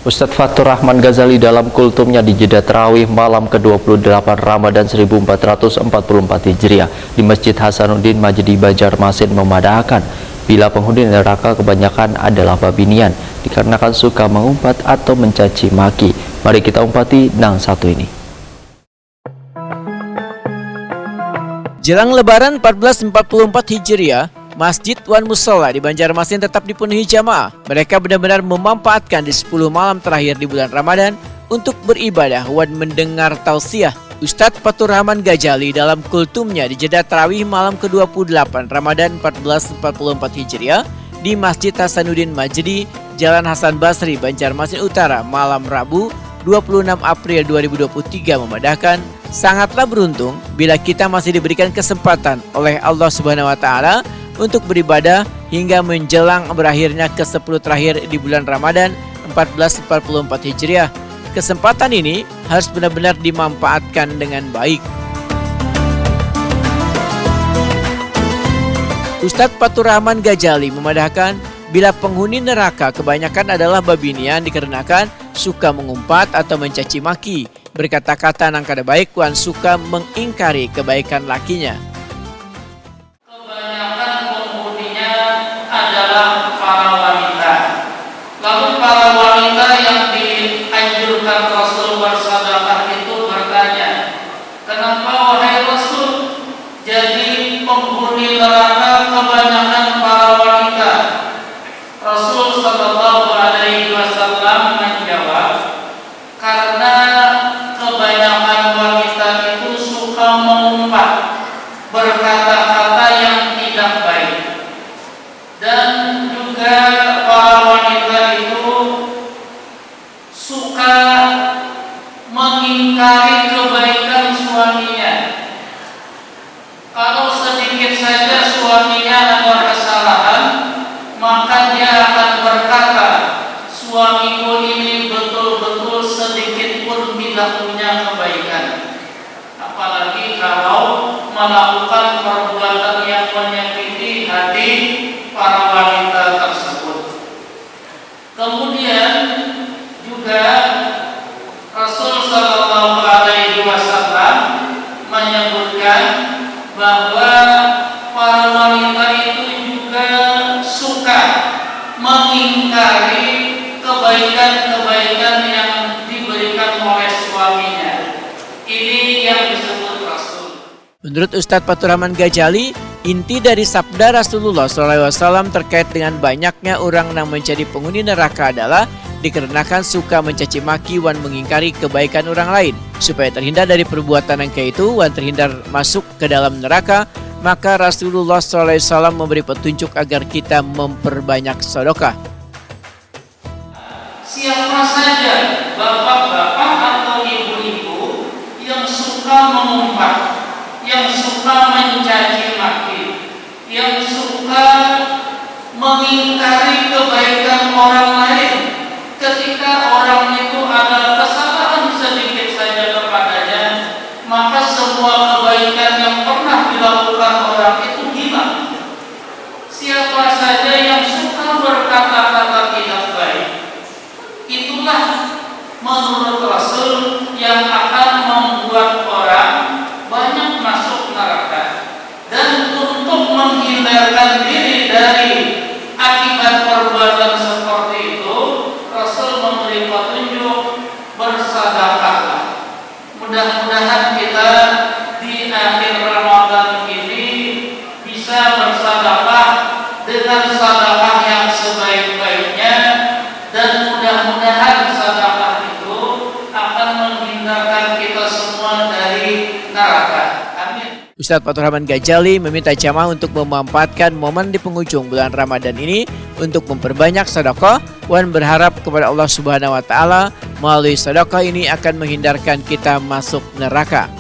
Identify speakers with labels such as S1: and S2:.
S1: Ustadz Fatur Rahman Ghazali dalam kultumnya di Jeddah Tarawih malam ke-28 Ramadan 1444 Hijriah di Masjid Hasanuddin Majdi Banjarmasin memadahkan bila penghuni neraka kebanyakan adalah babinian dikarenakan suka mengumpat atau mencaci maki. Mari kita umpati nang satu ini.
S2: Jelang Lebaran 1444 Hijriah, Masjid Wan Mushola di Banjarmasin tetap dipenuhi jamaah. Mereka benar-benar memanfaatkan di 10 malam terakhir di bulan Ramadan untuk beribadah dan mendengar tausiah. Ustadz Fatur Rahman Ghazali dalam kultumnya di Jeddah Tarawih malam ke-28 Ramadan 1444 Hijriah di Masjid Hasanuddin Majdi, Jalan Hasan Basri, Banjarmasin Utara malam Rabu 26 April 2023 memadahkan, sangatlah beruntung bila kita masih diberikan kesempatan oleh Allah Subhanahu wa taala untuk beribadah hingga menjelang berakhirnya ke-10 terakhir di bulan Ramadan 1444 Hijriah. Kesempatan ini harus benar-benar dimanfaatkan dengan baik. Ustadz Fatur Rahman Ghazali memadahkan bila penghuni neraka kebanyakan adalah babinian dikarenakan suka mengumpat atau mencaci maki, berkata-kata nang kada baik dan suka mengingkari kebaikan lakinya.
S3: Adalah para wanita. Lalu para wanita yang dianjurkan Rasul bersedekah itu bertanya, kenapa wahai Rasul jadi penghuni neraka kebanyakan para wanita? Rasul Shallallahu Alaihi Wasallam menjawab, karena kebanyakan wanita itu suka mengumpat, berkata-kata yang tidak baik. Dan juga para wanita itu suka mengingkari kebaikan suaminya. Kalau sedikit saja suaminya ada kesalahan, maka dia akan berkata, suamiku ini betul-betul sedikit pun tidak punya kebaikan. Apalagi kalau melakukan perbuatan yang menyakiti hati para wanita tersebut. Kemudian juga Rasul Shallallahu Alaihi Wasallam menyebutkan bahwa para wanita itu juga suka mengingkari kebaikan-kebaikan yang diberikan oleh suaminya. Ini yang disebut Rasul.
S2: Menurut Ustadz Fatur Rahman Ghazali, inti dari sabda Rasulullah SAW terkait dengan banyaknya orang yang menjadi penghuni neraka adalah dikarenakan suka mencaci maki dan mengingkari kebaikan orang lain. Supaya terhindar dari perbuatan yang kayak itu dan terhindar masuk ke dalam neraka, maka Rasulullah SAW memberi petunjuk agar kita memperbanyak sedekah.
S3: Siapa saja bapak-bapak atau ibu-ibu yang suka mengumpat, yang suka mencaci maki, yang suka mengingkari kebaikan orang lain, ketika orang itu ada kesalahan sedikit saja kepadanya, maka semua kebaikan yang pernah dilakukan orang itu hilang. Siapa saja yang suka berkata-kata tidak baik, itulah menurut Rasul yang akan membuat orang banyak masuk neraka. Dan untuk menghindarkan diri dari akibat perbuatan seperti itu, Rasul memberi petunjuk, bersedekahlah. Mudah-mudahan kita di akhir Ramadan ini bisa bersedekah dengan sedekah yang sebaik-baiknya, dan mudah-mudahan sedekah itu akan menghindarkan kita semua dari neraka. Amin.
S2: Ustadz Fatur Rahman Ghazali meminta jamaah untuk memanfaatkan momen di penghujung bulan Ramadan ini untuk memperbanyak sedekah dan berharap kepada Allah Subhanahu wa taala melalui sedekah ini akan menghindarkan kita masuk neraka.